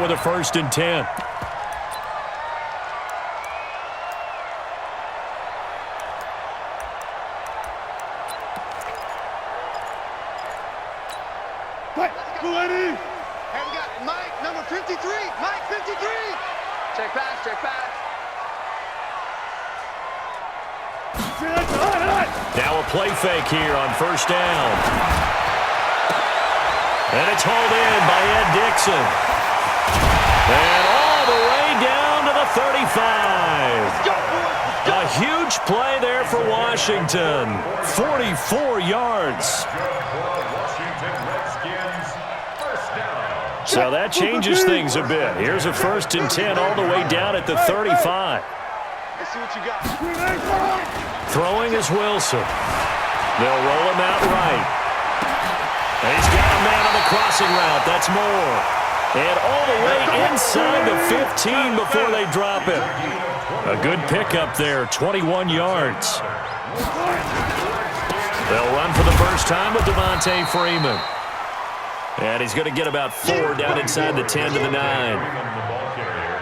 with a 1st and 10. Mike, number 53. Mike, 53. Check pass, check pass. Now a play fake here on 1st down. And it's hauled in by Ed Dixon. And all the way down to the 35. A huge play there for Washington. 44 yards. So that changes things a bit. Here's a 1st and 10 all the way down at the 35. Let's see what you got. Throwing is Wilson. They'll roll him out right. And he's got a man on the crossing route. That's Moore. And all the way inside the 15 before they drop him. A good pickup there, 21 yards. They'll run for the first time with Devontae Freeman. And he's going to get about 4 down inside the 10 to the 9.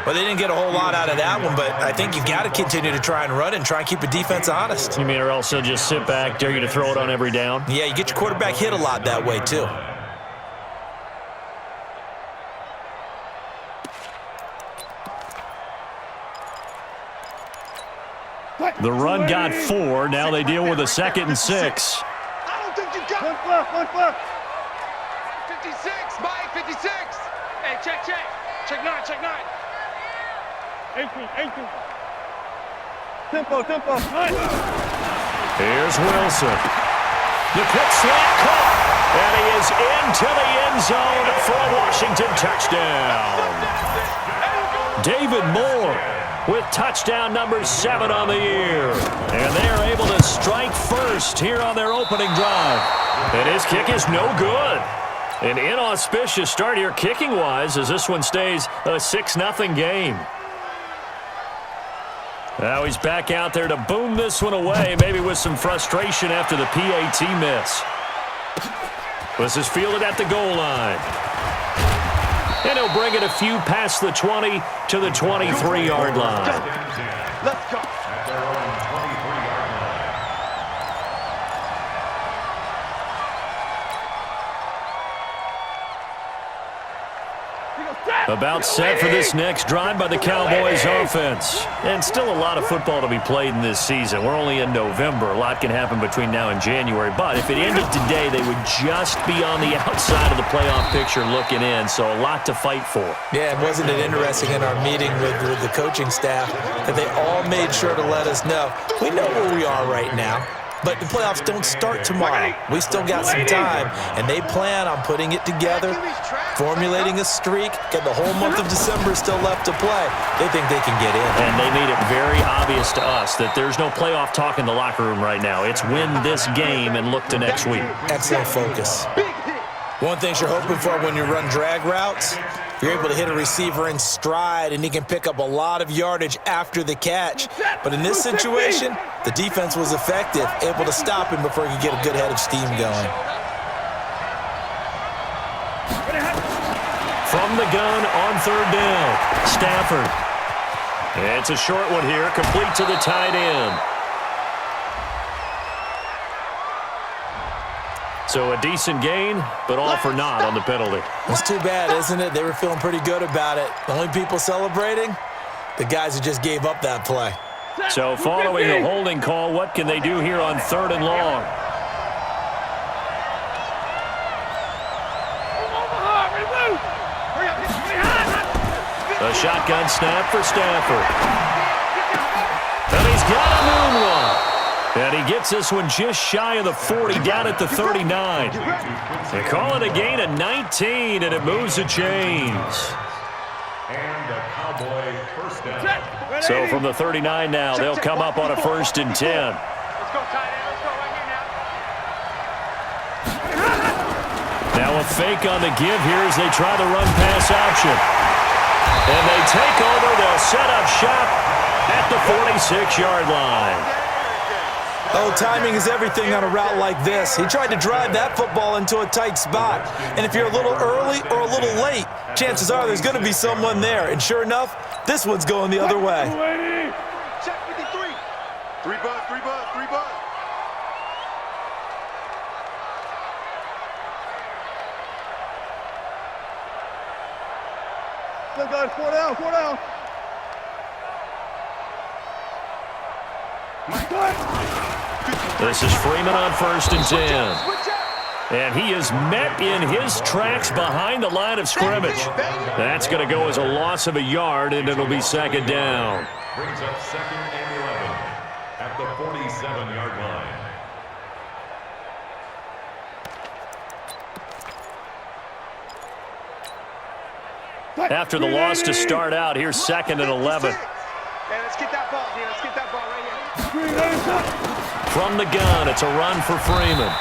Well, they didn't get a whole lot out of that one, but I think you've got to continue to try and run and try and keep the defense honest. You mean or else they'll just sit back, dare you to throw it on every down? Yeah, you get your quarterback hit a lot that way, too. The run got 4. Now they deal with a 2nd and 6. I don't think you got it. 56, Mike, 56. Hey, check. Check 9, check 9. 18. Tempo. Here's Wilson. The quick slant caught. And he is into the end zone for a Washington touchdown. David Moore with touchdown number 7 on the year. And they are able to strike first here on their opening drive. And his kick is no good. An inauspicious start here kicking-wise as this one stays a 6-0 game. Now he's back out there to boom this one away, maybe with some frustration after the PAT miss. This is fielded at the goal line. And he'll bring it a few past the 20 to the 23-yard line. Let's go. About set for this next drive by the Cowboys offense. And still a lot of football to be played in this season. We're only in November. A lot can happen between now and January. But if it ended today, they would just be on the outside of the playoff picture looking in. So a lot to fight for. Yeah, and wasn't it interesting in our meeting with the coaching staff that they all made sure to let us know, we know where we are right now. But the playoffs don't start tomorrow. We still got some time, and they plan on putting it together, formulating a streak, get the whole month of December still left to play. They think they can get in. And they made it very obvious to us that there's no playoff talk in the locker room right now. It's win this game and look to next week. Excellent focus. One thing you're hoping for when you run drag routes, you're able to hit a receiver in stride, and he can pick up a lot of yardage after the catch. But in this situation, the defense was effective, able to stop him before he could get a good head of steam going. From the gun on 3rd down, Stafford. It's a short one here, complete to the tight end. So a decent gain, but all for naught on the penalty. It's too bad, isn't it? They were feeling pretty good about it. The only people celebrating, the guys who just gave up that play. So following the holding call, what can they do here on 3rd and long? A shotgun snap for Stafford. And he's got a moonwalk. And he gets this one just shy of the 40, down at the 39. They call it a gain of 19, and it moves the chains. So from the 39 now, they'll come up on a 1st and 10. Let's go, tight end. Let's go right here now. Now a fake on the give here as they try the run-pass option. And they take over. They'll set up shop at the 46-yard line. Oh, timing is everything on a route like this. He tried to drive that football into a tight spot. And if you're a little early or a little late, chances are there's going to be someone there. And sure enough, this one's going the other way. Check 53. 3 buzz, 3 buzz, 3 buzz. Good guys, 4 down, 4 down. This is Freeman on 1st and 10. And he is met in his tracks behind the line of scrimmage. That's going to go as a loss of a yard, and it'll be 2nd down. Brings up 2nd and 11 at the 47-yard line. After the loss to start out, here's 2nd and 11. Hey, let's get that ball here. Let's get that ball right here. From the gun, it's a run for Freeman.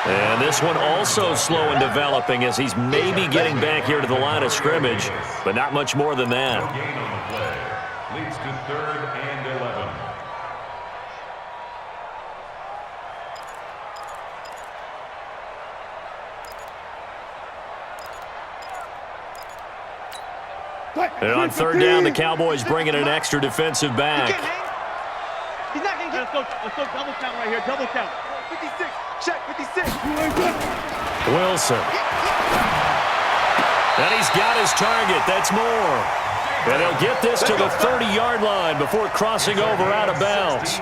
And this one also slow in developing as he's maybe getting back here to the line of scrimmage, but not much more than that. Gain on the play leads to 3rd and 11. And on 3rd down, the Cowboys bring in an extra defensive back. He's not going to get... Let's go double count right here. Double count. 56. Check 56. Wilson. And he's got his target. That's more. And he'll get this to the 30-yard line before crossing over out of bounds.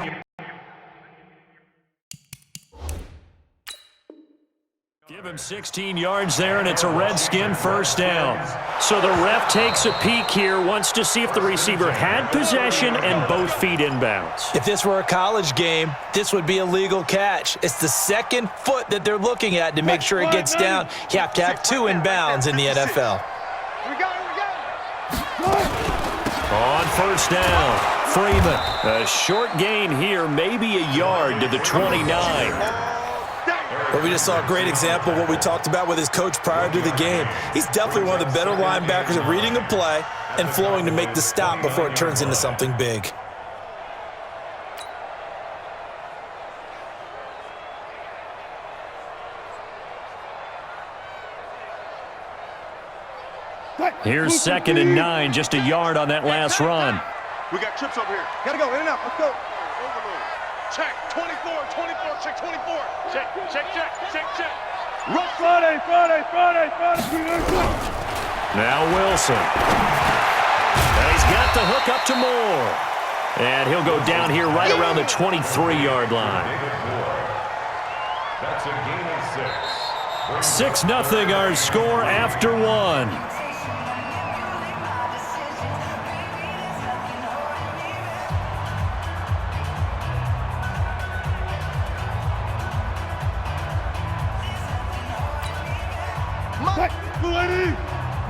Give him 16 yards there, and it's a Redskin 1st down. So the ref takes a peek here, wants to see if the receiver had possession and both feet inbounds. If this were a college game, this would be a legal catch. It's the 2nd foot that they're looking at to make sure it gets down. You have to have 2 inbounds in the NFL. We got it. On 1st down, Freeman. A short gain here, maybe a yard to the 29. Well, we just saw a great example of what we talked about with his coach prior to the game. He's definitely one of the better linebackers at reading a play and flowing to make the stop before it turns into something big. Here's 2nd and 9, just a yard on that last run. We got trips over here. Gotta go, in and out. Let's go. Check 24, 24, check 24. Check. Run Friday. Now Wilson. And he's got the hook up to Moore. And he'll go down here right around the 23-yard line. That's a gain of 6. 6-0 our score after 1.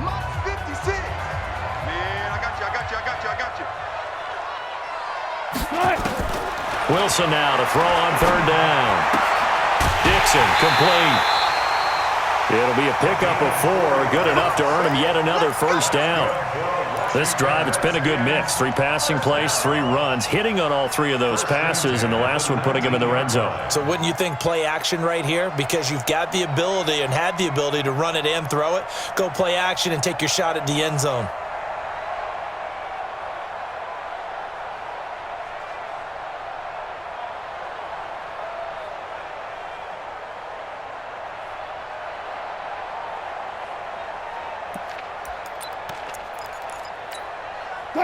Mike 56. Man, I got you. Wilson now to throw on 3rd down. Dixon complete. It'll be a pickup of 4, good enough to earn him yet another 1st down. This drive, it's been a good mix. 3 passing plays, 3 runs, hitting on all 3 of those passes, and the last one putting him in the red zone. So wouldn't you think play action right here? Because you've got the ability and had the ability to run it and throw it. Go play action and take your shot at the end zone.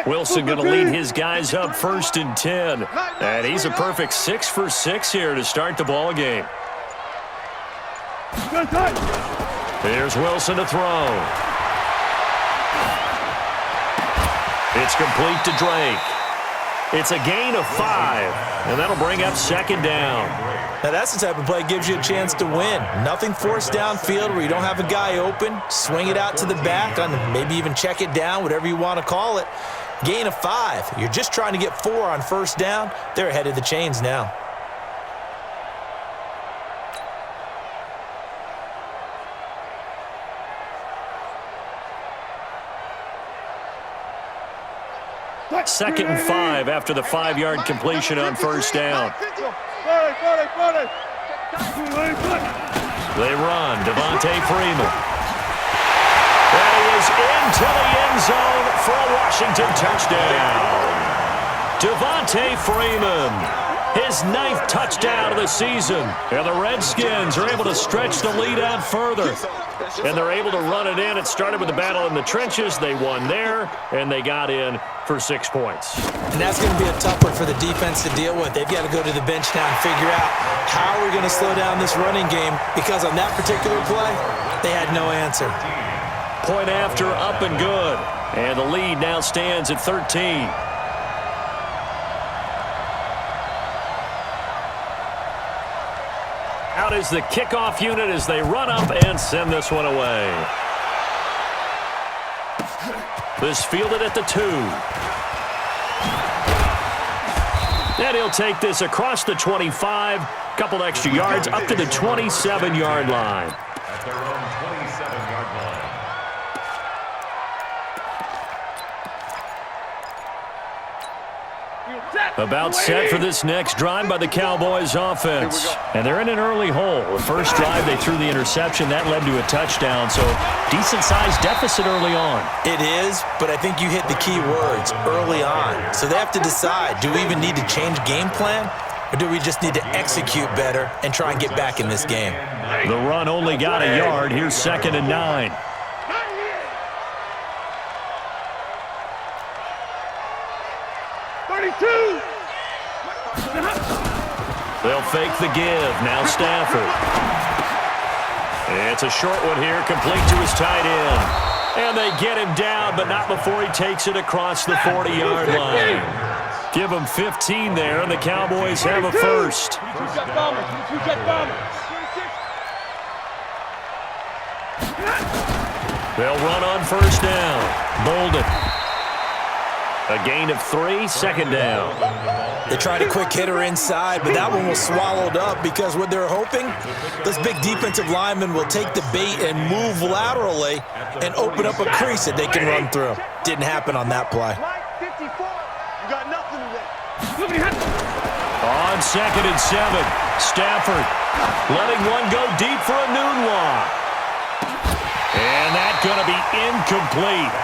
Wilson going to lead his guys up 1st and 10. And he's a perfect 6 for 6 here to start the ball game. Here's Wilson to throw. It's complete to Drake. It's a gain of 5, and that'll bring up 2nd down. Now that's the type of play that gives you a chance to win. Nothing forced downfield where you don't have a guy open. Swing it out to the back, on maybe even check it down, whatever you want to call it. Gain of 5. You're just trying to get 4 on 1st down. They're ahead of the chains now. 2nd and 5 after the 5-yard completion on first down. They run. Devontae Freeman. And he is into the end zone for a Washington touchdown. Devontae Freeman, his 9th touchdown of the season. And the Redskins are able to stretch the lead out further. And they're able to run it in. It started with the battle in the trenches. They won there, and they got in for 6 points. And that's going to be a tough one for the defense to deal with. They've got to go to the bench now and figure out how we're going to slow down this running game, because on that particular play, they had no answer. Point after, up and good. And the lead now stands at 13. Out is the kickoff unit as they run up and send this one away. This fielded at the 2. And he'll take this across the 25. Couple extra yards up to the 27-yard line. At their own 27-yard line. About set for this next drive by the Cowboys offense. And they're in an early hole. The first drive, they threw the interception. That led to a touchdown. So decent-sized deficit early on. It is, but I think you hit the key words, early on. So they have to decide, do we even need to change game plan? Or do we just need to execute better and try and get back in this game? The run only got a yard. Here's 2nd and 9. They'll fake the give. Now Stafford. It's a short one here, complete to his tight end. And they get him down, but not before he takes it across the 40-yard line. Give him 15 there, and the Cowboys have a first. They'll run on first down. Bolden. A gain of 3, 2nd down. They tried a quick hitter inside, but that one was swallowed up because what they're hoping, this big defensive lineman will take the bait and move laterally and open up a crease that they can run through. Didn't happen on that play. On 2nd and 7, Stafford letting one go deep for a noon walk. And that's going to be incomplete.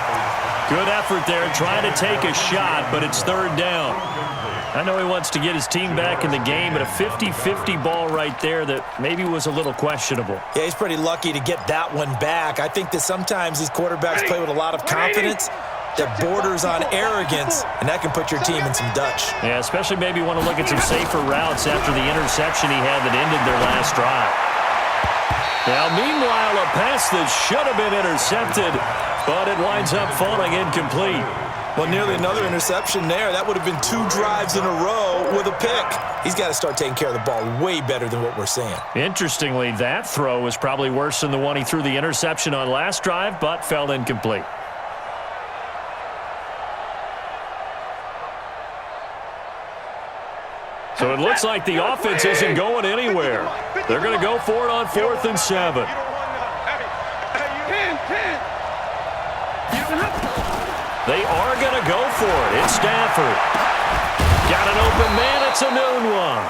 Good effort there, trying to take a shot, but it's 3rd down. I know he wants to get his team back in the game, but a 50-50 ball right there that maybe was a little questionable. Yeah, he's pretty lucky to get that one back. I think that sometimes these quarterbacks play with a lot of confidence that borders on arrogance, and that can put your team in some Dutch. Yeah, especially maybe want to look at some safer routes after the interception he had that ended their last drive. Now, meanwhile, a pass that should have been intercepted, but it winds up falling incomplete. Well, nearly another interception there. That would have been 2 drives in a row with a pick. He's got to start taking care of the ball way better than what we're seeing. Interestingly, that throw was probably worse than the one he threw the interception on last drive, but fell incomplete. So it looks like the offense isn't going anywhere. They're going to go for it on 4th and 7. They are going to go for it. It's Stafford. Got an open man. It's a noon one.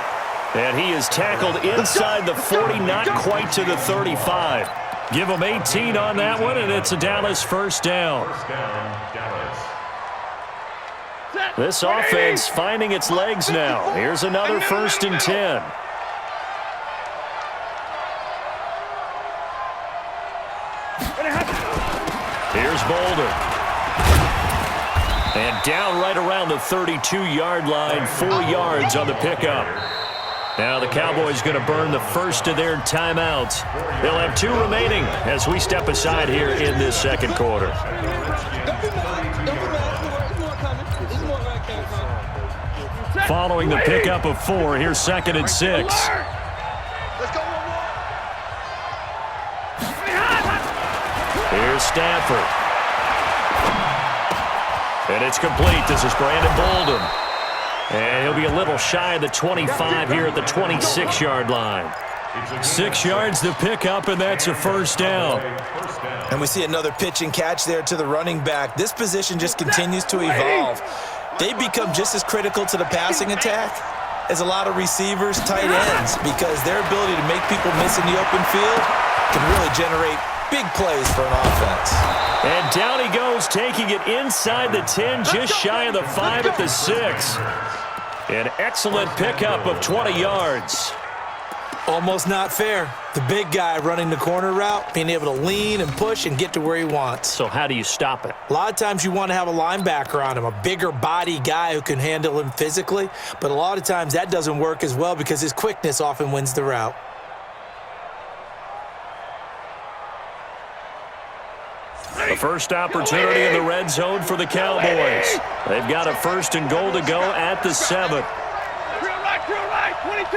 And he is tackled inside the 40, not quite to the 35. Give him 18 on that one, and it's a Dallas first down. This offense finding its legs now. Here's another 1st and 10. Here's Bolden. And down right around the 32-yard line, 4 yards on the pickup. Now the Cowboys going to burn the first of their timeouts. They'll have 2 remaining as we step aside here in this 2nd quarter. Following the pickup of 4, here's 2nd and 6. Here's Stafford. And it's complete. This is Brandon Bolden. And he'll be a little shy of the 25 here at the 26-yard line. 6 yards to pick up, and that's a first down. And we see another pitch and catch there to the running back. This position just continues to evolve. they become just as critical to the passing attack as a lot of receivers, tight ends, because their ability to make people miss in the open field can really generate big plays for an offense. And down he goes, taking it inside the 10, just shy of the 5 at the 6. An excellent pickup of 20 yards. Almost not fair. The big guy running the corner route, being able to lean and push and get to where he wants. So how do you stop it? A lot of times you want to have a linebacker on him, a bigger body guy who can handle him physically, but a lot of times that doesn't work as well because his quickness often wins the route. The first opportunity in the red zone for the Cowboys. They've got a 1st and goal to go at the 7. Drill right, 22.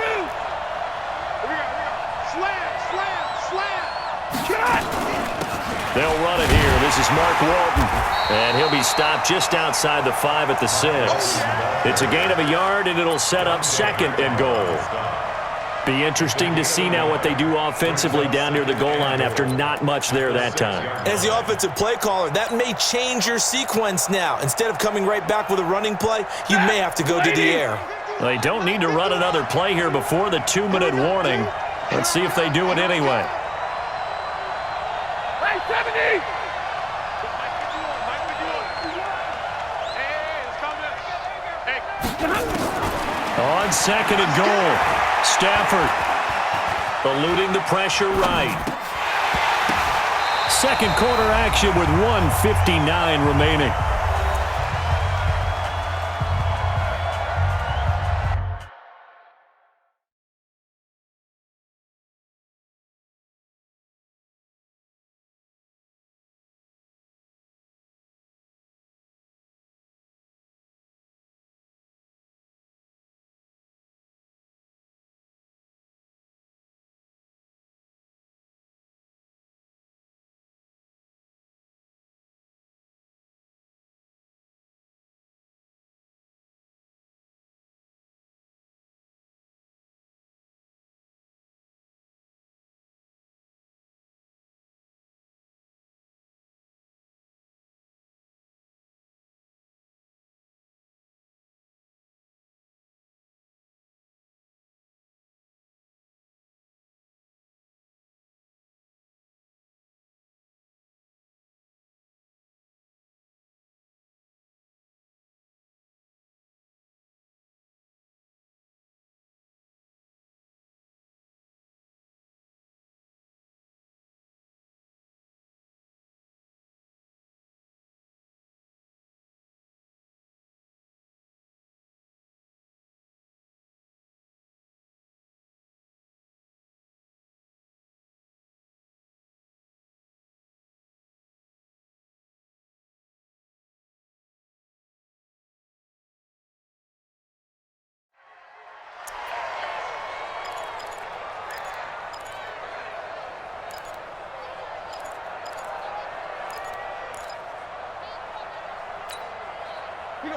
Slam. They'll run it here. This is Mark Walton. And he'll be stopped just outside the 5 at the 6. It's a gain of a yard, and it'll set up 2nd and goal. Be interesting to see now what they do offensively down near the goal line after not much there that time. As the offensive play caller, that may change your sequence now. Instead of coming right back with a running play, you may have to go to the air. They don't need to run another play here before the 2-minute warning. Let's see if they do it anyway. Hey, 70! On 2nd and goal, Stafford eluding the pressure right. Second quarter action with 1:59 remaining.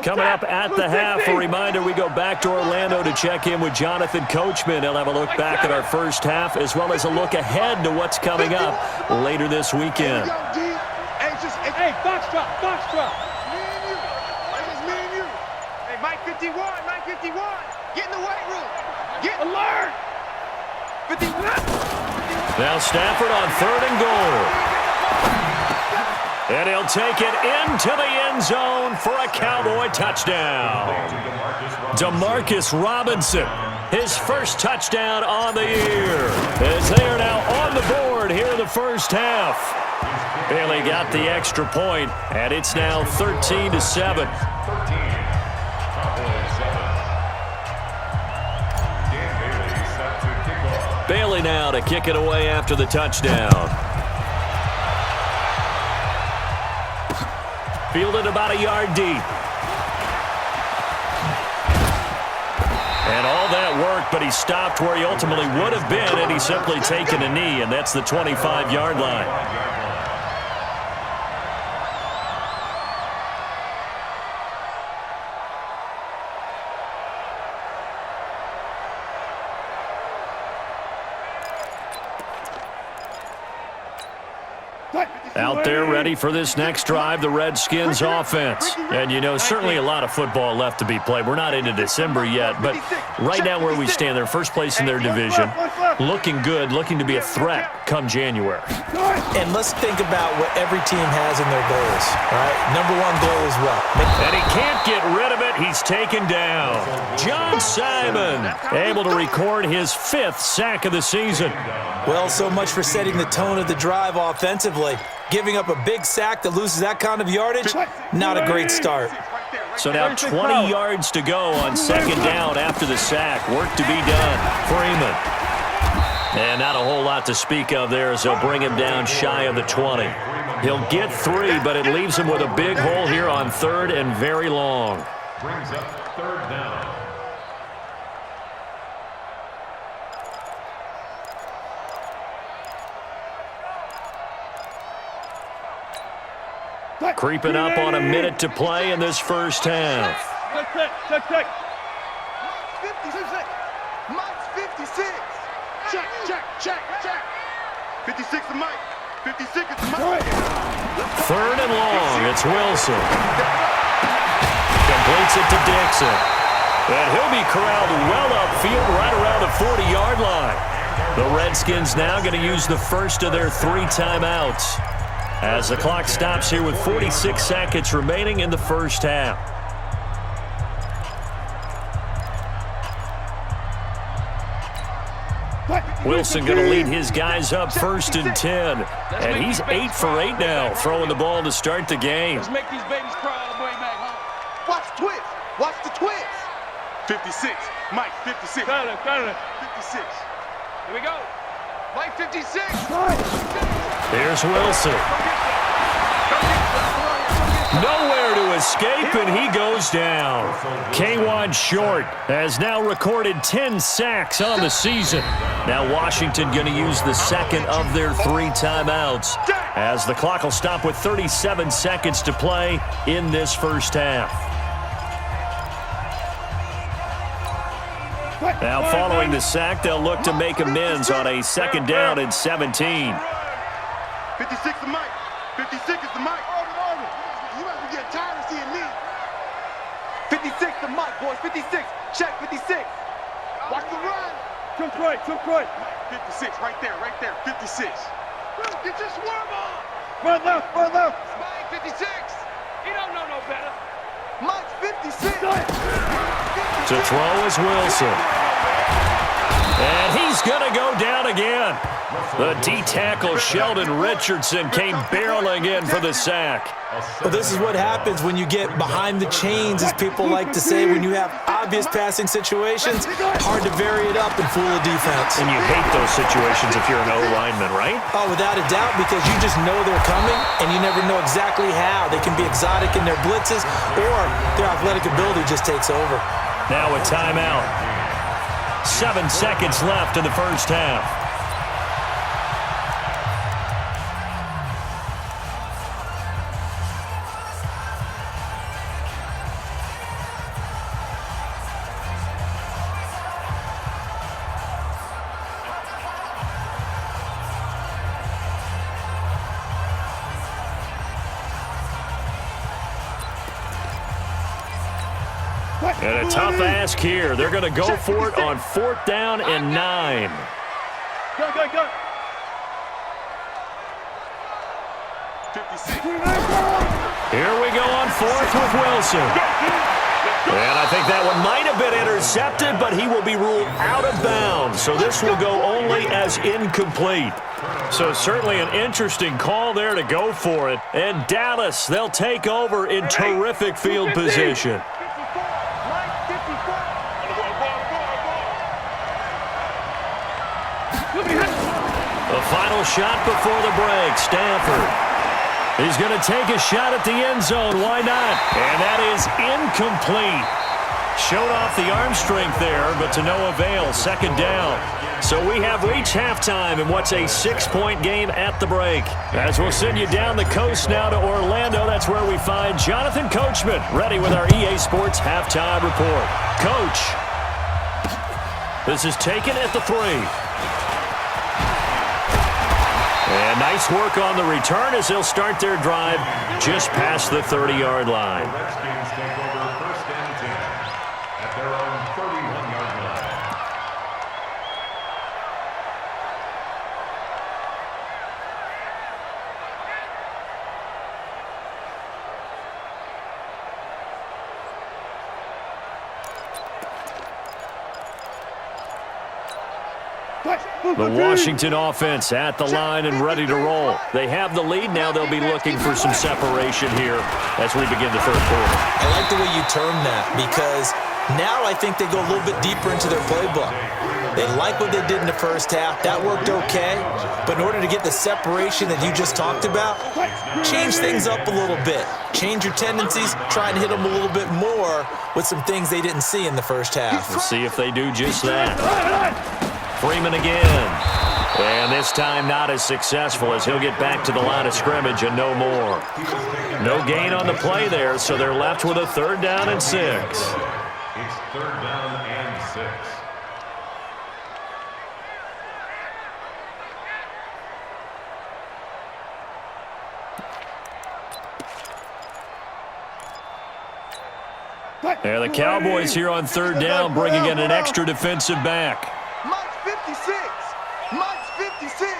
Coming up at the half, a reminder, we go back to Orlando to check in with Jonathan Coachman. He'll have a look back at our first half as well as a look ahead to what's coming up later this weekend. Hey, box drop. Me and you. It's me and you. Hey, Mike 51. Get in the weight room. Get alert. 51. Now Stafford on 3rd and goal. And he'll take it into the end zone for a Cowboy touchdown. Demarcus Robinson, his first touchdown on the year, as they are now on the board here in the first half. Bailey got the extra point, and it's now 13-7. Bailey now to kick it away after the touchdown. Fielded about a yard deep. And all that work, but he stopped where he ultimately would have been had he simply taken a knee, and that's the 25-yard line. Out there ready for this next drive, the Redskins offense. And, you know, certainly a lot of football left to be played. We're not into December yet, but right now where we stand, they're first place in their division. Looking good, looking to be a threat come January. And let's think about what every team has in their goals, right? Number one goal is what? And he can't get rid of it. He's taken down. John Simon able to record his 5th sack of the season. Well, so much for setting the tone of the drive offensively. Giving up a big sack that loses that kind of yardage, not a great start. So now 20 yards to go on second down after the sack. Work to be done. Freeman. And not a whole lot to speak of there as they'll bring him down shy of the 20. He'll get 3, but it leaves him with a big hole here on 3rd and very long. Brings up 3rd down. Creeping up on a minute to play in this first half. Check. 56. Mike's 56. Check. 56 to Mike. 56 is Mike. 3rd and long. It's Wilson. Completes it to Dixon. And he'll be corralled well upfield right around the 40-yard line. The Redskins now going to use the first of their 3 timeouts as the clock stops here with 46 seconds remaining in the first half. Wilson going to lead his guys up 1st and 10. And he's 8 for 8 now, throwing the ball to start the game. Let's make these babies cry all the way back home. Watch the twist. Watch the twist. 56. Mike, 56. Got it. 56. Here we go. Mike, 56. Here's Wilson. Nowhere to escape, and he goes down. K'Wan Short has now recorded 10 sacks on the season. Now Washington going to use the second of their 3 timeouts as the clock will stop with 37 seconds to play in this first half. Now following the sack, they'll look to make amends on a 2nd down and 17. 56 to Mike. 56 is the Mike. You must be getting tired of seeing me. 56 to Mike, boys. 56. Check 56. Watch the run. Took right. 56, right there. 56. Get your swarm on. Run left. Mike, 56. He don't know no better. Mike's 56. To throw is Wilson. And he's going to go down again. The D-tackle Sheldon Richardson came barreling in for the sack. Well, this is what happens when you get behind the chains, as people like to say. When you have obvious passing situations, hard to vary it up and fool a defense. And you hate those situations if you're an O-lineman, right? Oh, without a doubt, because you just know they're coming, and you never know exactly how. They can be exotic in their blitzes, or their athletic ability just takes over. Now a timeout. 7 seconds left in the first half. And a tough ask here. They're going to go for it on 4th down and 9. Go. 56. Here we go on 4th with Wilson. And I think that one might have been intercepted, but he will be ruled out of bounds. So this will go only as incomplete. So certainly an interesting call there to go for it. And Dallas, they'll take over in terrific field position. The final shot before the break, Stanford. He's going to take a shot at the end zone. Why not? And that is incomplete. Showed off the arm strength there, but to no avail. 2nd down. So we have reached halftime in what's a 6-point game at the break. As we'll send you down the coast now to Orlando, that's where we find Jonathan Coachman ready with our EA Sports Halftime Report. Coach, this is taken at the 3. And nice work on the return as they'll start their drive just past the 30-yard line. The Redskins take over first and 10 at their own 31-yard line. The Washington offense at the line and ready to roll. They have the lead. Now they'll be looking for some separation here as we begin the third quarter. I like the way you term that because now I think they go a little bit deeper into their playbook. They like what they did in the first half. That worked okay. But in order to get the separation that you just talked about, change things up a little bit. Change your tendencies. Try and hit them a little bit more with some things they didn't see in the first half. We'll see if they do just that. Freeman again. And this time not as successful as he'll get back to the line of scrimmage and no more. No gain on the play there, so they're left with a 3rd down and 6. It's 3rd down and 6. And the Cowboys here on 3rd down bringing in an extra defensive back. Mike's 56. Mike's 56.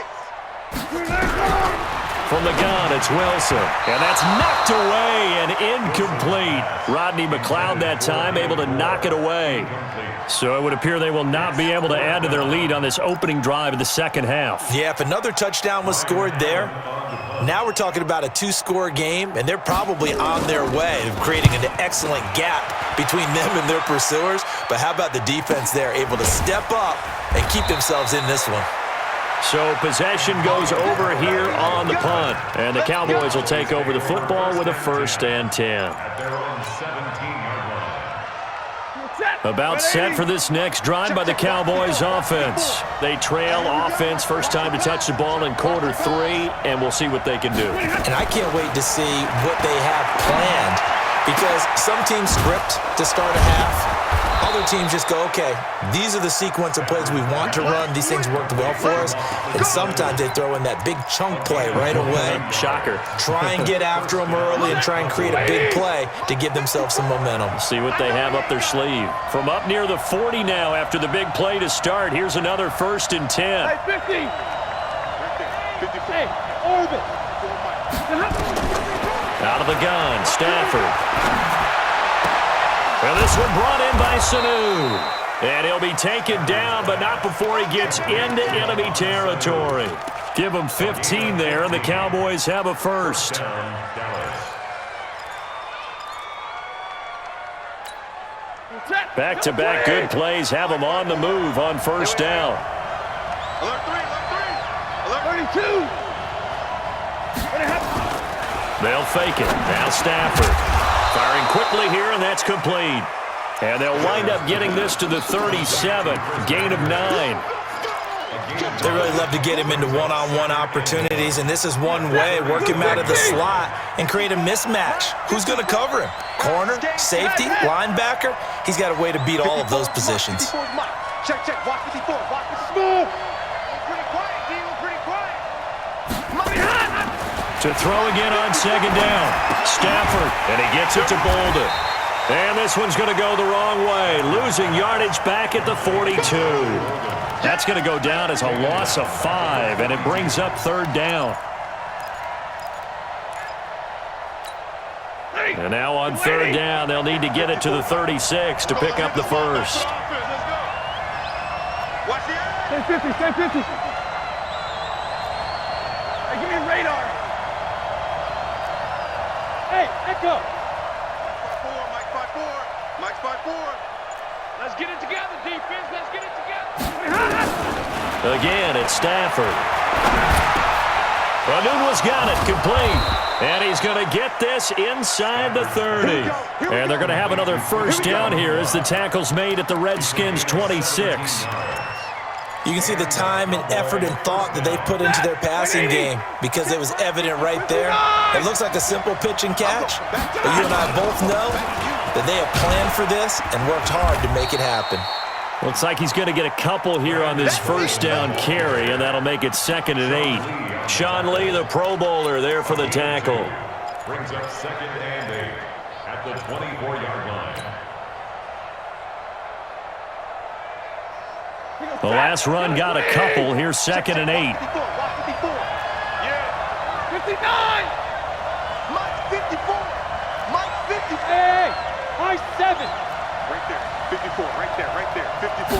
From the gun, it's Wilson. And that's knocked away and incomplete. Rodney McLeod that time able to knock it away. So it would appear they will not be able to add to their lead on this opening drive of the second half. Yeah, if another touchdown was scored there, now we're talking about a 2-score game, and they're probably on their way of creating an excellent gap between them and their pursuers. But how about the defense there, able to step up and keep themselves in this one? So possession goes over here on the punt. And the Cowboys will take over the football with a 1st and 10. At their own 17-yard line. About set for this next drive by the Cowboys offense. They trail offense first time to touch the ball in quarter 3, and we'll see what they can do. And I can't wait to see what they have planned because some teams script to start a half. Other teams just go, okay, these are the sequence of plays we want to run. These things worked well for us. And sometimes they throw in that big chunk play right away. Shocker. Try and get after them early and try and create a big play to give themselves some momentum. See what they have up their sleeve. From up near the 40 now after the big play to start. Here's another 1st and 10. Hey, 50. Hey, Orbit. Out of the gun, Stafford. Well, this one brought in by Sanu. And he'll be taken down, but not before he gets into enemy territory. Give him 15 there, and the Cowboys have a 1st. Back-to-back good plays have them on the move on 1st down. Alert 3, alert 3. Alert 32. They'll fake it. Now Stafford. Firing quickly here, and that's complete. And they'll wind up getting this to the 37. Gain of 9. They really love to get him into one-on-one opportunities, and this is one way. Work him out of the slot and create a mismatch. Who's going to cover him? Corner, safety, linebacker? He's got a way to beat all of those positions. Check, check. Watch 54. Watch 54. Pretty quiet, D. Pretty quiet. To throw again on 2nd down. Stafford, and he gets it to Bolden. And this one's going to go the wrong way. Losing yardage back at the 42. That's going to go down as a loss of 5, and it brings up 3rd down. And now on 3rd down, they'll need to get it to the 36 to pick up the 1st. Watch the end. Stay 50, stay 50. Hey, give me a radar. Hey, echo. Mike 5-4. Mike 5-4. Let's get it together, defense. Let's get it together. Again, it's Stafford. Anunwa's got it, complete. And he's going to get this inside the 30. And they're going to have another 1st down here as the tackle's made at the Redskins' 26. You can see the time and effort and thought that they put into their passing game because it was evident right there. It looks like a simple pitch and catch, but you and I both know that they have planned for this and worked hard to make it happen. Looks like he's going to get a couple here on this first down carry, and that'll make it 2nd and 8. Sean Lee, the Pro Bowler, there for the tackle. Brings up 2nd and 8 at the 24-yard line. The last run got a couple. Here's 2nd and 8. 59! Mike 54! Mike 54! Hey! Mike 7! Right there. 54. Right there. Right there. 54.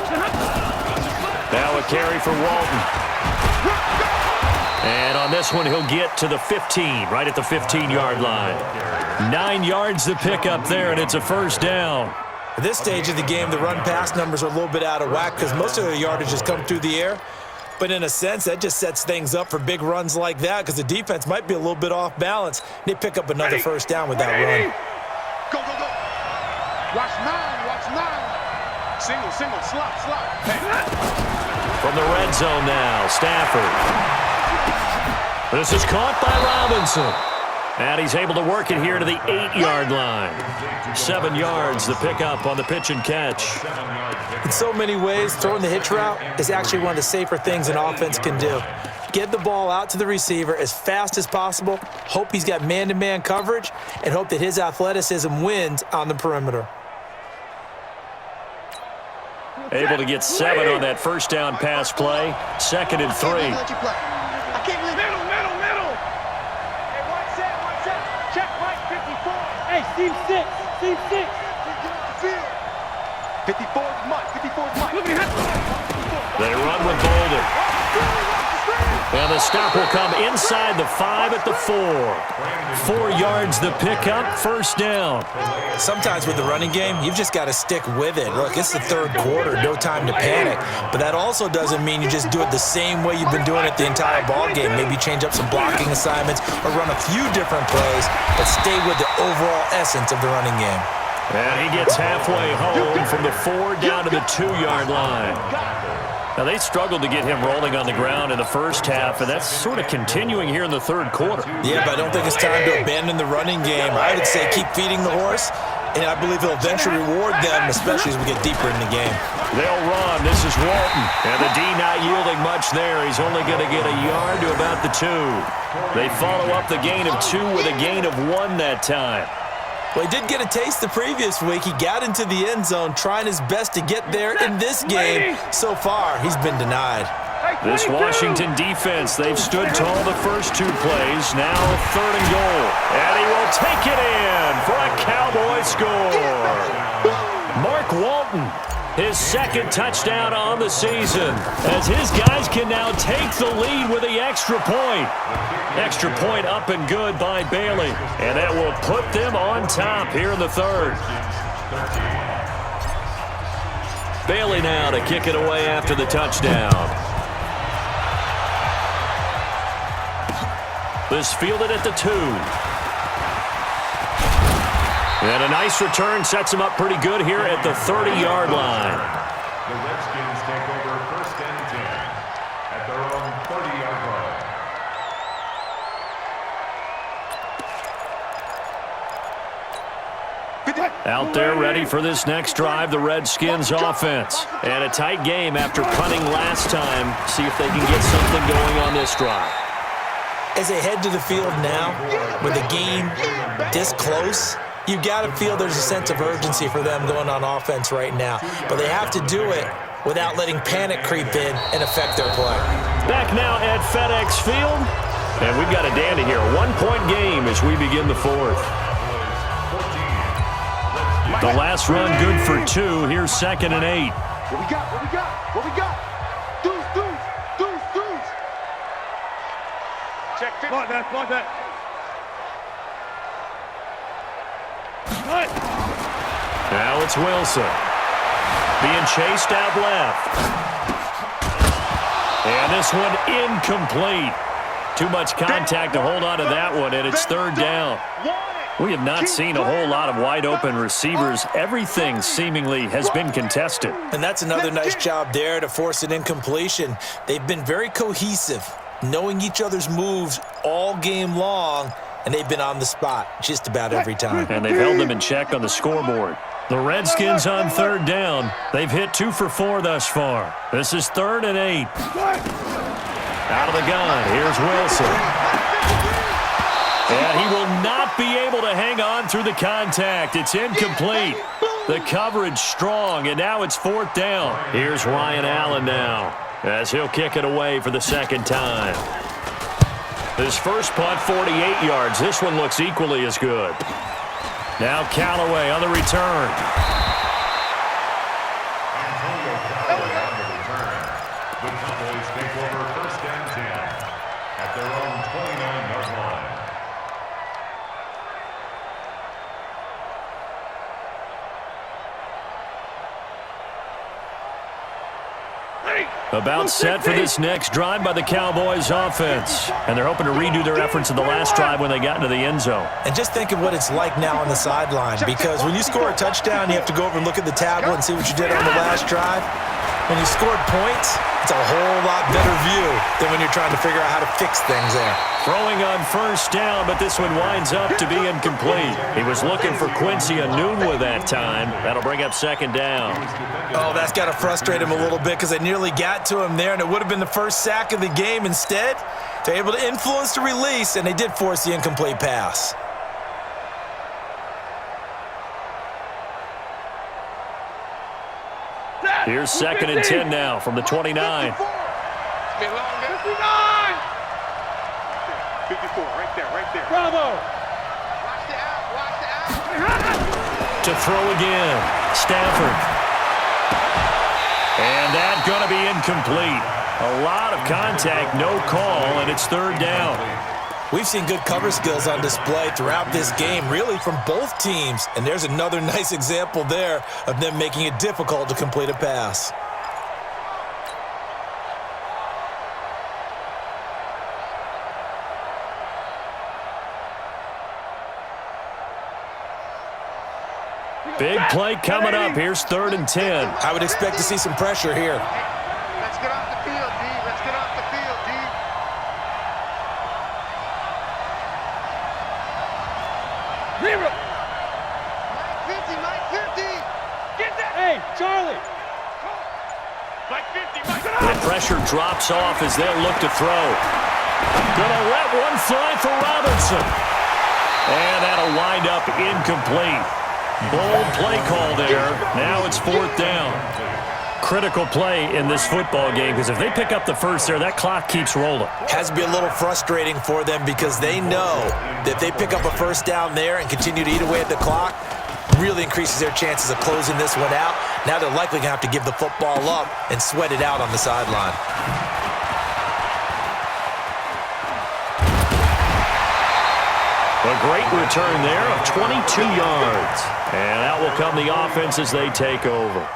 Now a carry for Walton. And on this one, he'll get to the 15, right at the 15-yard line. 9 yards to pick up there, and it's a first down. At this stage of the game, the run-pass numbers are a little bit out of whack because most of the yardage has come through the air. But in a sense, that just sets things up for big runs like that because the defense might be a little bit off balance. They pick up another first down with that run. Go, go, go. Watch 9. Watch 9. Single, slot. Hey. From the red zone now, Stafford. This is caught by Robinson. And he's able to work it here to the 8-yard line. 7 yards, the pickup on the pitch and catch. In so many ways, throwing the hitch route is actually one of the safer things an offense can do. Get the ball out to the receiver as fast as possible, hope he's got man-to-man coverage, and hope that his athleticism wins on the perimeter. Able to get 7 on that first down pass play. 2nd and 3. I can't believe middle. Hey, one set. Check right 54. Hey, Steve 6. 54 is Mike. They run with Bolden. And the stop will come inside the 5 at the 4. 4 yards the pickup, first down. Sometimes with the running game, you've just got to stick with it. Look, it's the third quarter, no time to panic. But that also doesn't mean you just do it the same way you've been doing it the entire ball game. Maybe change up some blocking assignments or run a few different plays, but stay with the overall essence of the running game. And he gets halfway home from the 4 down to the 2-yard line. Now, they struggled to get him rolling on the ground in the first half, and that's sort of continuing here in the third quarter. Yeah, but I don't think it's time to abandon the running game. I would say keep feeding the horse, and I believe he'll eventually reward them, especially as we get deeper in the game. They'll run. This is Walton. And the D not yielding much there. He's only going to get a yard to about the 2. They follow up the gain of 2 with a gain of 1 that time. Well, he did get a taste the previous week. He got into the end zone, trying his best to get there in this game. So far, he's been denied. This Washington defense, they've stood tall the first 2 plays. Now 3rd and goal. And he will take it in for a Cowboy score. Mark Walton, his 2nd touchdown on the season, as his guys can now take the lead with the extra point. Extra point up and good by Bailey, and that will put them on top here in the 3rd. Bailey now to kick it away after the touchdown. This fielded at the 2. And a nice return sets him up pretty good here at the 30-yard line. The Redskins take over 1st and 10 at their own 30-yard line. Out there ready for this next drive, the Redskins offense. And a tight game after punting last time. See if they can get something going on this drive. As they head to the field now, with the game this close, you've got to feel there's a sense of urgency for them going on offense right now. But they have to do it without letting panic creep in and affect their play. Back now at FedEx Field. And we've got a dandy here. 1-point game as we begin the 4th. The last run good for 2. Here's 2nd and 8. What we got? Deuce. Check 50. Block that. Now it's Wilson. Being chased out left. And this one incomplete. Too much contact to hold on to that one, and it's 3rd down. We have not seen a whole lot of wide-open receivers. Everything seemingly has been contested. And that's another nice job there to force an incompletion. They've been very cohesive, knowing each other's moves all game long, and they've been on the spot just about every time. And they've held them in check on the scoreboard. The Redskins on third down. They've hit 2 for 4 thus far. This is 3rd and 8. Out of the gun, here's Wilson. And he will not be able to hang on through the contact. It's incomplete. The coverage strong, and now it's 4th down. Here's Ryan Allen now, as he'll kick it away for the second time. His first punt, 48 yards. This one looks equally as good. Now Callaway on the return. Callaway on the return. The Cowboys take over 1st and 10 at their own 29-yard line. About set for this next drive by the Cowboys offense. And they're hoping to redo their efforts in the last drive when they got into the end zone. And just think of what it's like now on the sideline, because when you score a touchdown, you have to go over and look at the tablet and see what you did on the last drive. When you scored points, it's a whole lot better view than when you're trying to figure out how to fix things there. Throwing on 1st down, but this one winds up to be incomplete. He was looking for Quincy Enunwa that time. That'll bring up 2nd down. Oh, that's got to frustrate him a little bit because they nearly got to him there, and it would have been the first sack of the game. Instead, they're able to influence the release, and they did force the incomplete pass. Here's 2nd and 10 now from the 29. 59! 54, right there. Bravo! Watch the out. To throw again, Stafford. And that's going to be incomplete. A lot of contact, no call, and it's 3rd down. We've seen good cover skills on display throughout this game, really from both teams. And there's another nice example there of them making it difficult to complete a pass. Big play coming up. Here's 3rd and 10. I would expect to see some pressure here. Let's get off the field, D. Let's get off the field, D. Mike 50. Get that. Hey, Charlie. Mike 50. The pressure drops off as they'll look to throw. Gonna let one fly for Robinson. And that'll wind up incomplete. Bold play call there. Now it's 4th down. Critical play in this football game, because if they pick up the first there, that clock keeps rolling. Has to be a little frustrating for them because they know that if they pick up a 1st down there and continue to eat away at the clock, really increases their chances of closing this one out. Now they're likely going to have to give the football up and sweat it out on the sideline. A great return there of 22 yards. And out will come the offense as they take over.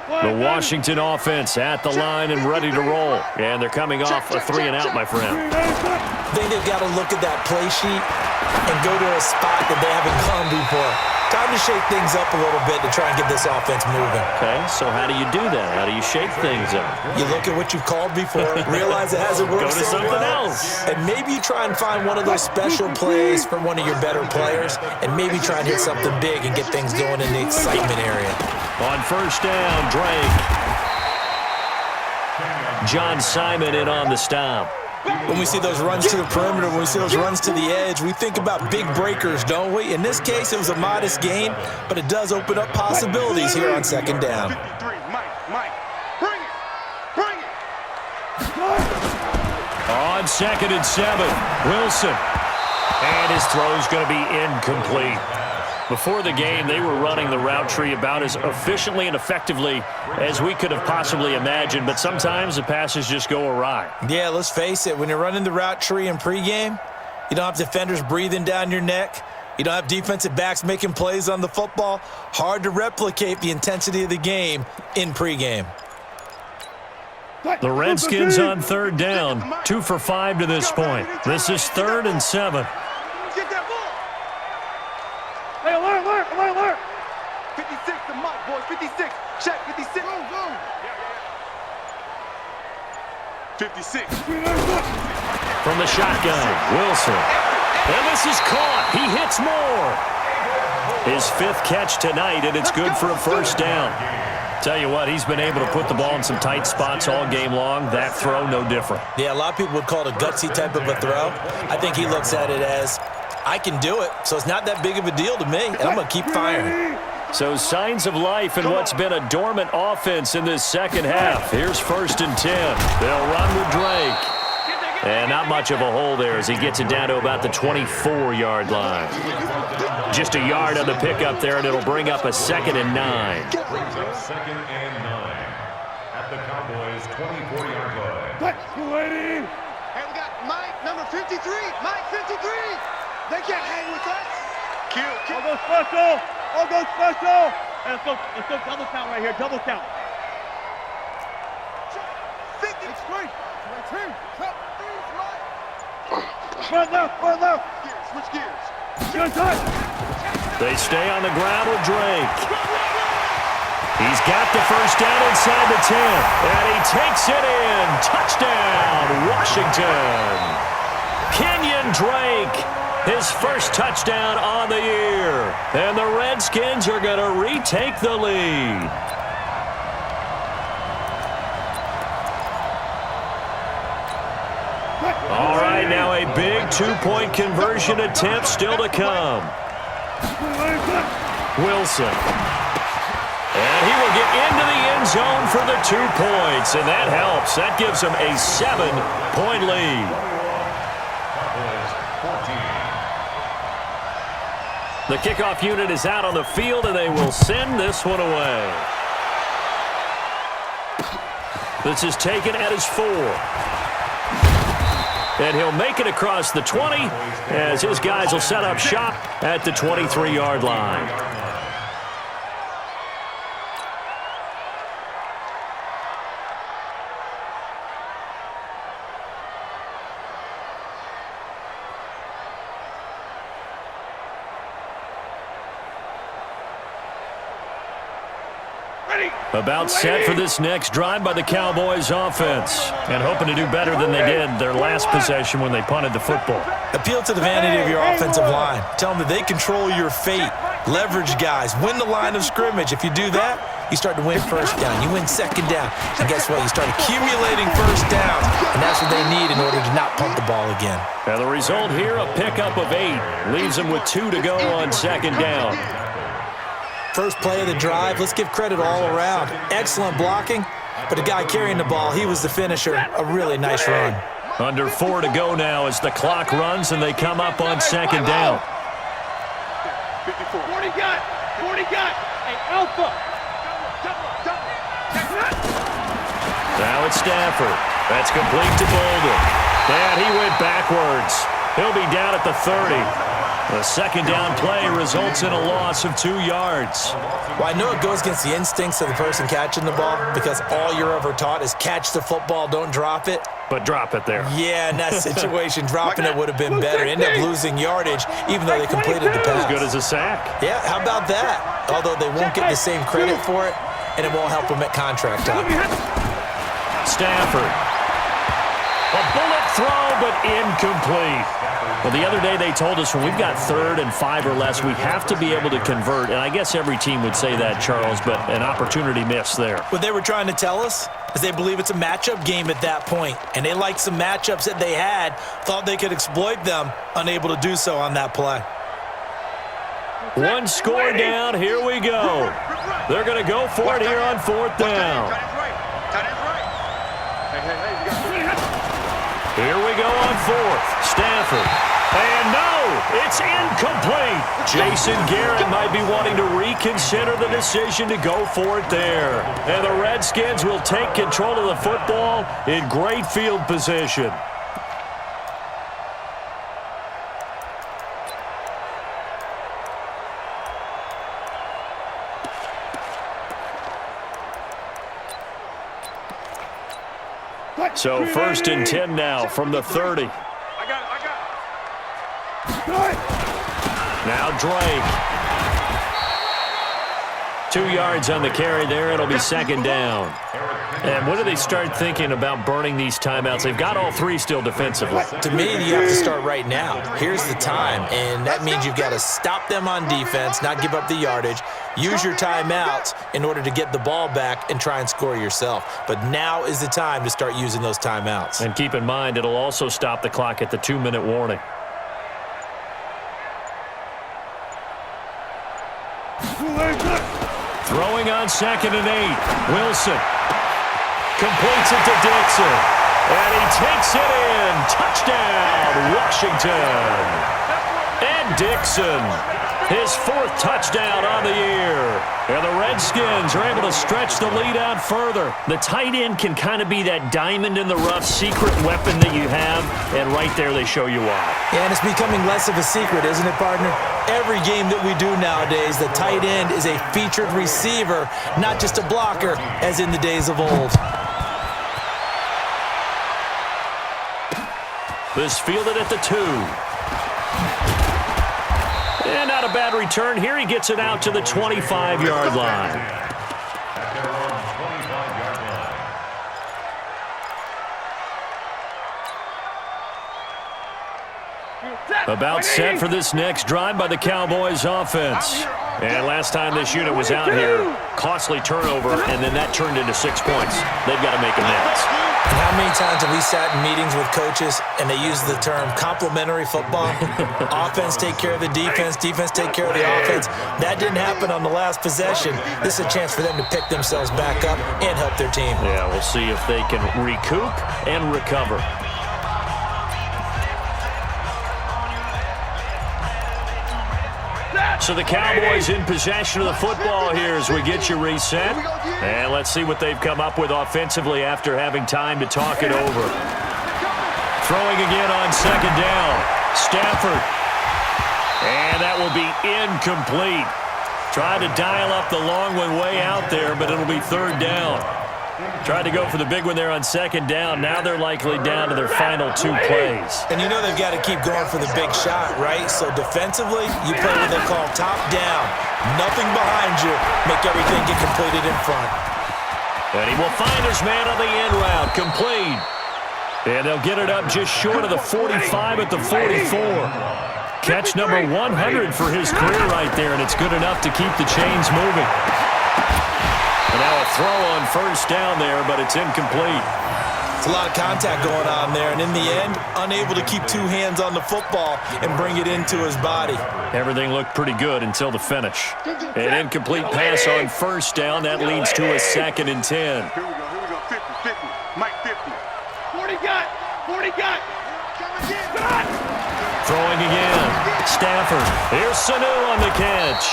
The Washington offense at the line and ready to roll. And they're coming off a 3-and-out, my friend. I think they've got to look at that play sheet and go to a spot that they haven't gone before. Time to shake things up a little bit to try and get this offense moving. Okay, so how do you do that? How do you shake things up? You look at what you've called before, realize it hasn't worked Go to so something well, else. and maybe you try and find one of those special plays from one of your better players, and maybe try and hit something big and get things going in the excitement area. On 1st down, Drake. John Simon in on the stop. When we see those runs to the perimeter, when we see those runs to the edge, we think about big breakers, don't we? In this case, it was a modest gain, but it does open up possibilities here on 2nd down. 53, Mike, bring it. On 2nd and 7, Wilson. And his throw's going to be incomplete. Before the game, they were running the route tree about as efficiently and effectively as we could have possibly imagined, but sometimes the passes just go awry. Yeah, let's face it. When you're running the route tree in pregame, you don't have defenders breathing down your neck. You don't have defensive backs making plays on the football. Hard to replicate the intensity of the game in pregame. The Redskins on 3rd down, 2 for 5 to this point. This is 3rd and 7. Get that ball. Hey, alert. 56 to the mic, boys. 56. Check, 56. Go. 56. From the shotgun, Wilson. And this is caught. He hits more. His 5th catch tonight, and it's good for a first down. Tell you what, he's been able to put the ball in some tight spots all game long. That throw, no different. Yeah, a lot of people would call it a gutsy type of a throw. I think he looks at it as, I can do it, so it's not that big of a deal to me, and I'm going to keep firing. So signs of life in what's been a dormant offense in this second half. Here's 1st and 10. They'll run with Drake. And not much of a hole there as he gets it down to about the 24-yard line. Just a yard on the pickup there, and it'll bring up a 2nd and 9. Brings up 2nd and 9 at the Cowboys' 24-yard line. Hey, we got Mike, number 53. Mike, 53. They can't hang with us. Kill. I'll go special. Hey, let's go double count right here. Double count. 50. It's great. My team. Front left. Gears, switch gears. Good touch. They stay on the ground with Drake. He's got the first down inside the 10. And he takes it in. Touchdown, Washington. Kenyon Drake, his first touchdown on the year. And the Redskins are going to retake the lead. All right, now a big 2-point conversion attempt still to come. Wilson. And he will get into the end zone for the 2 points, and that helps. That gives him a 7-point lead. The kickoff unit is out on the field, and they will send this one away. This is taken at his 4. And he'll make it across the 20 as his guys will set up shop at the 23-yard line. About set for this next drive by the Cowboys offense. And hoping to do better than they did their last possession when they punted the football. Appeal to the vanity of your offensive line. Tell them that they control your fate. Leverage guys. Win the line of scrimmage. If you do that, you start to win first down. You win second down. And guess what? You start accumulating first downs. And that's what they need in order to not punt the ball again. And the result here, a pickup of 8. Leaves them with 2 to go on second down. First play of the drive, let's give credit all around. Excellent blocking, but the guy carrying the ball, he was the finisher. A really nice run. Under 4 to go now as the clock runs and they come up on second down. 40 got. Hey, Alpha. Now it's Stafford. That's complete to Bolden. And he went backwards. He'll be down at the 30. The second down play results in a loss of 2 yards. Well, I know it goes against the instincts of the person catching the ball because all you're ever taught is catch the football, don't drop it. But drop it there. Yeah, in that situation, dropping it would have been better. End up losing yardage, even though they completed the pass. As good as a sack. Yeah, how about that? Although they won't get the same credit for it, and it won't help them at contract time. Stafford. A bullet throw, but incomplete. Well, the other day they told us when we've got 3rd and 5 or less, we have to be able to convert. And I guess every team would say that, Charles, but an opportunity missed there. What they were trying to tell us is they believe it's a matchup game at that point, and they liked some matchups that they had, thought they could exploit them, unable to do so on that play. 1 score down, here we go. They're going to go for it here on 4th down. Here we go on 4th. Stafford. And no, it's incomplete. Jason Garrett might be wanting to reconsider the decision to go for it there. And the Redskins will take control of the football in great field position. So 1st and 10 now from the 30. I got it. Now Drake. 2 yards on the carry there. It'll be second down. And when do they start thinking about burning these timeouts? They've got all three still defensively. To me, you have to start right now. Here's the time, and that means you've got to stop them on defense, not give up the yardage, use your timeouts in order to get the ball back and try and score yourself. But now is the time to start using those timeouts. And keep in mind, it'll also stop the clock at the 2-minute warning. Throwing on 2nd and 8. Wilson completes it to Dixon. And he takes it in. Touchdown, Washington. And Dixon, his 4th touchdown on the year. And the Redskins are able to stretch the lead out further. The tight end can kind of be that diamond in the rough secret weapon that you have. And right there they show you why. And it's becoming less of a secret, isn't it, partner? Every game that we do nowadays, the tight end is a featured receiver, not just a blocker, as in the days of old. This fielded at the 2. And not a bad return here. He gets it out to the 25-yard line. At their own 25-yard line. About set for this next drive by the Cowboys offense. And last time this unit was out here, costly turnover, and then that turned into 6 points. They've got to make amends. And how many times have we sat in meetings with coaches and they use the term complementary football? Offense take care of the defense, defense take care of the offense. That didn't happen on the last possession. This is a chance for them to pick themselves back up and help their team. Yeah, we'll see if they can recoup and recover. So the Cowboys in possession of the football here as we get you reset. And let's see what they've come up with offensively after having time to talk it over. Throwing again on 2nd down. Stafford. And that will be incomplete. Tried to dial up the long one way out there, but it'll be 3rd down. Tried to go for the big one there on 2nd down. Now they're likely down to their final 2 plays. And you know they've got to keep going for the big shot, right? So defensively, you play what they call top down. Nothing behind you. Make everything get completed in front. And he will find his man on the end route. Complete. And they'll get it up just short of the 45 at the 44. Catch number 100 for his career right there, and it's good enough to keep the chains moving. And now a throw on 1st down there, but it's incomplete. It's a lot of contact going on there, and in the end, unable to keep 2 hands on the football and bring it into his body. Everything looked pretty good until the finish. An incomplete pass on 1st down. That leads to a 2nd and 10. Here we go, 50, 50, Mike 50. 40 got, 40 got. Throwing again. Stafford. Here's Sanu on the catch.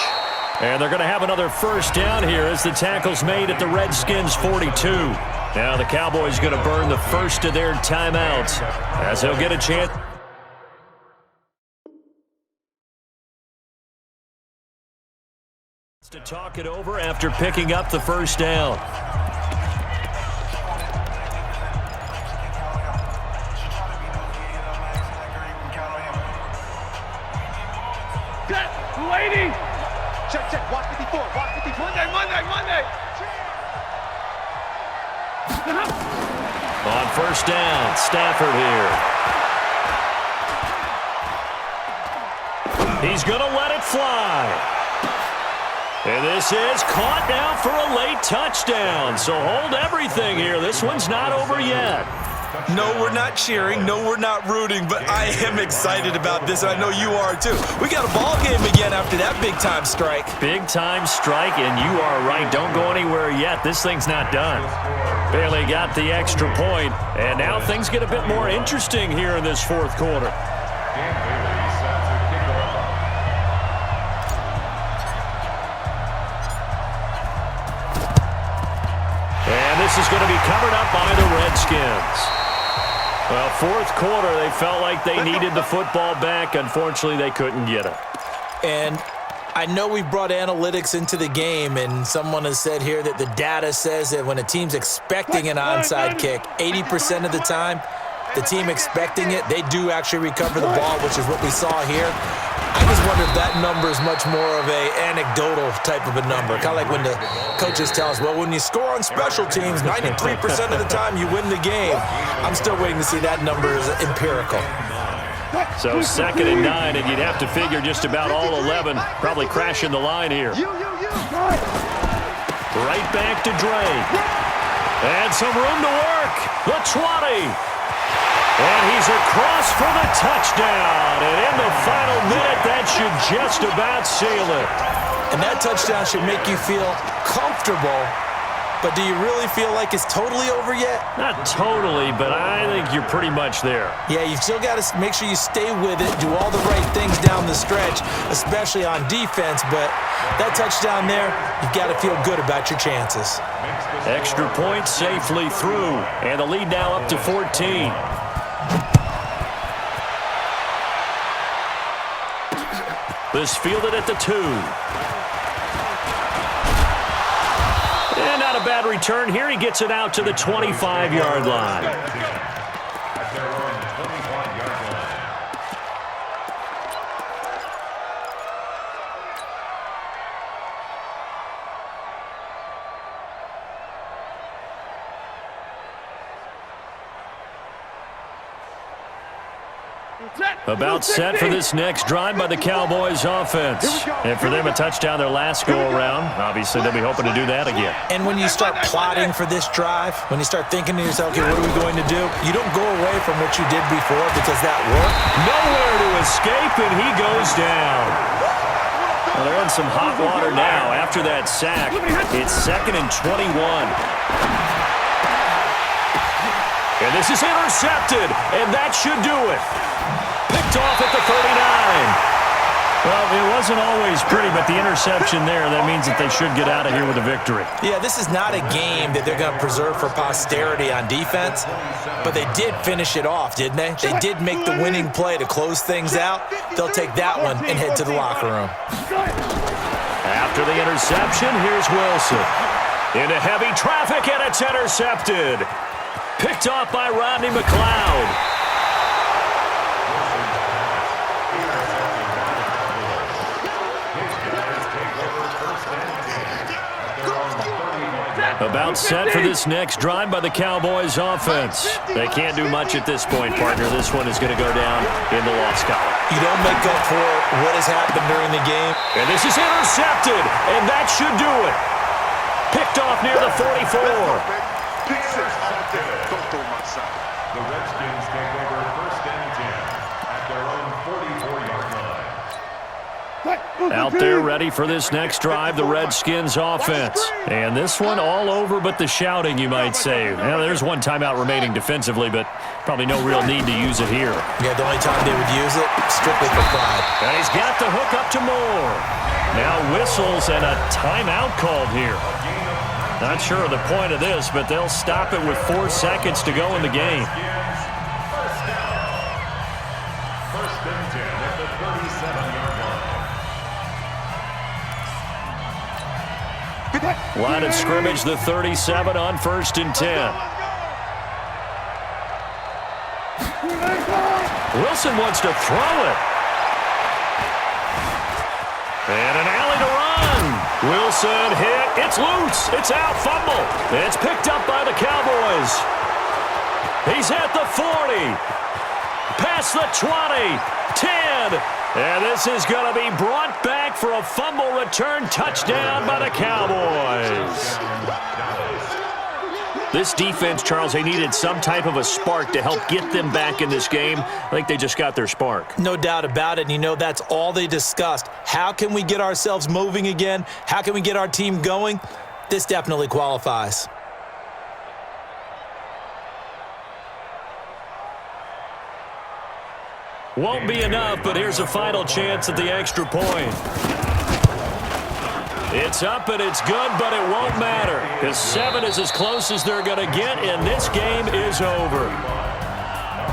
And they're going to have another 1st down here as the tackle's made at the Redskins' 42. Now the Cowboys going to burn the first of their timeouts as they'll get a chance to talk it over after picking up the 1st down. Lady! Check, watch 54, watch 54. Monday. On 1st down, Stafford here. He's going to let it fly. And this is caught now for a late touchdown. So hold everything here. This one's not over yet. No, we're not cheering. No, we're not rooting. But I am excited about this, and I know you are too. We got a ball game again after that big-time strike. Big-time strike, and you are right. Don't go anywhere yet. This thing's not done. Bailey got the extra point, and now things get a bit more interesting here in this 4th quarter. And this is going to be covered up by the Redskins. Well, 4th quarter, they felt like they needed the football back. Unfortunately, they couldn't get it. And I know we've brought analytics into the game, and someone has said here that the data says that when a team's expecting an onside kick, 80% of the time, the team expecting it, they do actually recover the ball, which is what we saw here. I just wonder if that number is much more of a anecdotal type of a number. Kind of like when the coaches tell us, well, when you score on special teams, 93% of the time you win the game. I'm still waiting to see that number is empirical. So 2nd and 9, and you'd have to figure just about all 11 probably crashing the line here. Right back to Drake. And some room to work. The 20. And he's across for the touchdown. And in the final minute, that should just about seal it. And that touchdown should make you feel comfortable. But do you really feel like it's totally over yet? Not totally, but I think you're pretty much there. Yeah, you've still got to make sure you stay with it, do all the right things down the stretch, especially on defense. But that touchdown there, you've got to feel good about your chances. Extra point safely through, and the lead now up to 14. This fielded at the 2. And not a bad return here. He gets it out to the 25-yard line. At their own 25-yard line. About set for this next drive by the Cowboys offense. And for them, a touchdown their last go-around. Obviously, they'll be hoping to do that again. And when you start plotting for this drive, when you start thinking to yourself, okay, what are we going to do? You don't go away from what you did before because that worked. Nowhere to escape, and he goes down. Well, they're in some hot water now after that sack. It's 2nd and 21. And this is intercepted, and that should do it. Picked off at the 39. Well, it wasn't always pretty, but the interception there, that means that they should get out of here with a victory. Yeah, this is not a game that they're going to preserve for posterity on defense, but they did finish it off, didn't they? They did make the winning play to close things out. They'll take that one and head to the locker room. After the interception, here's Wilson. Into heavy traffic, and it's intercepted. Picked off by Rodney McLeod. About set for this next drive by the Cowboys offense. They can't do much at this point, partner. This one is going to go down in the loss column. You don't make up for what has happened during the game. And this is intercepted, and that should do it. Picked off near the 44. Pick 6. Don't throw my side. The Redskins take over 1st and 10 at their own 44-yard line. Out there ready for this next drive, the Redskins offense. And this one all over but the shouting, you might say. Well, there's one timeout remaining defensively, but probably no real need to use it here. Yeah, the only time they would use it, strictly for pride. And he's got the hook up to Moore. Now whistles and a timeout called here. Not sure of the point of this, but they'll stop it with 4 seconds to go in the game. First and 10 at the 37-yard line. Line of scrimmage, the 37 on 1st and 10. Wilson wants to throw it. And an alley to run. Wilson hit. It's loose. It's out. Fumble. It's picked up by the Cowboys. He's at the 40. Past the 20. 10. And this is going to be brought back for a fumble return touchdown by the Cowboys. This defense, Charles, they needed some type of a spark to help get them back in this game. I think they just got their spark. No doubt about it. And you know, that's all they discussed. How can we get ourselves moving again? How can we get our team going? This definitely qualifies. Won't be enough, but here's a final chance at the extra point. It's up and it's good, but it won't matter, because 7 is as close as they're going to get, and this game is over.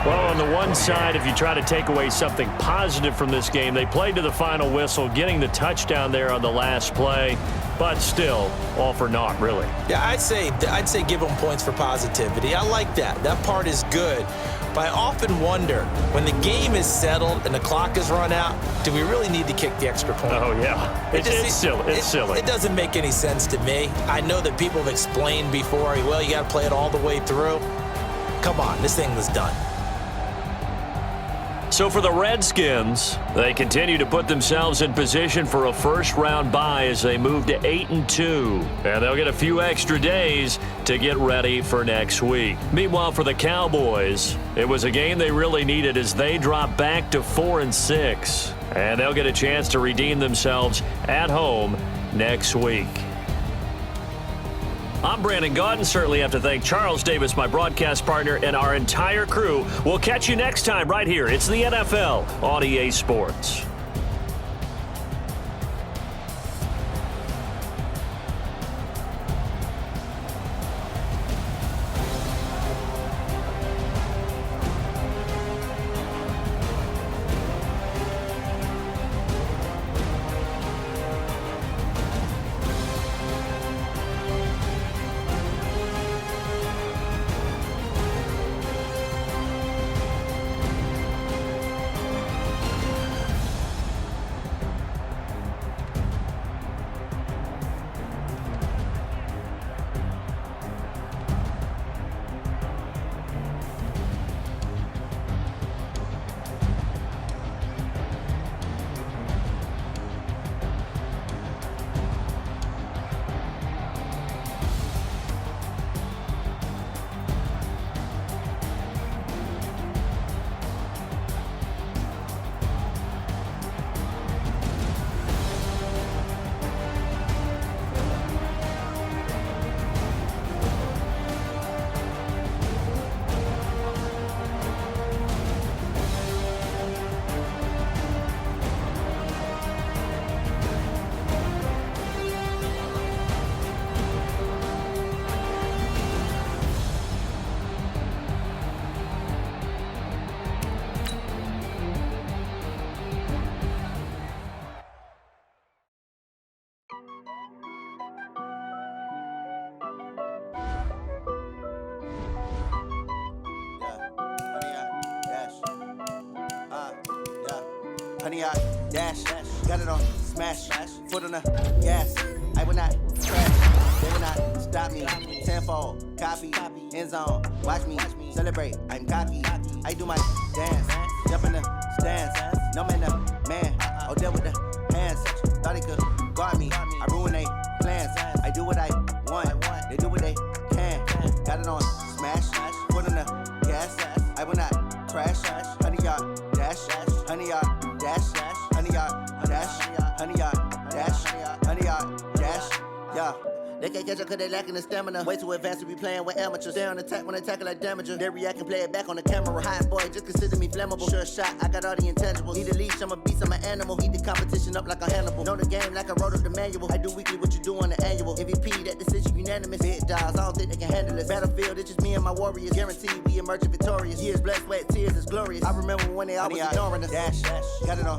Well, on the one side, if you try to take away something positive from this game, they played to the final whistle, getting the touchdown there on the last play, but still, all for naught, really. Yeah, I'd say give them points for positivity. I like that. That part is good. But I often wonder, when the game is settled and the clock is run out, do we really need to kick the extra point? Oh, yeah. It's silly. It's silly. It doesn't make any sense to me. I know that people have explained before, well, you got to play it all the way through. Come on, this thing was done. So for the Redskins, they continue to put themselves in position for a first-round bye as they move to 8-2. And they'll get a few extra days to get ready for next week. Meanwhile, for the Cowboys, it was a game they really needed as they drop back to 4-6. And they'll get a chance to redeem themselves at home next week. I'm Brandon Gaudin. Certainly have to thank Charles Davis, my broadcast partner, and our entire crew. We'll catch you next time right here. It's the NFL on EA Sports. Honey, I dash, got it on smash, foot on the gas. I will not crash, they will not stop me. Tenfold, copy, end zone, watch me celebrate. I'm cocky, I do my dance, jump in the stands. No man, the man, oh deal with the hands. Thought he could guard me, I ruin they plans. I do what I want, they do what they can. Got it on smash, foot on the gas. I will not crash, honey, y'all dash, honey, y'all dash, honey, y'all dash, honey, y'all dash, honey, y'all dash, yeah. They can't catch up cause they lacking the stamina. Way too advanced to be playing with amateurs. Stay on attack when they tackle like damager. They react and play it back on the camera. Hot boy, just consider me flammable. Sure shot, I got all the intangibles. Need a leash, I'm a beast, I'm an animal. Heat the competition up like a Hannibal. Know the game like I wrote up the manual. I do weekly what you do on the annual. MVP, that decision unanimous. Big dogs, I don't think they can handle it. Battlefield, it's just me and my warriors. Guaranteed we emerging victorious. Years, blood, sweat, tears, it's glorious. I remember when they always ignoring us. Dash, got it on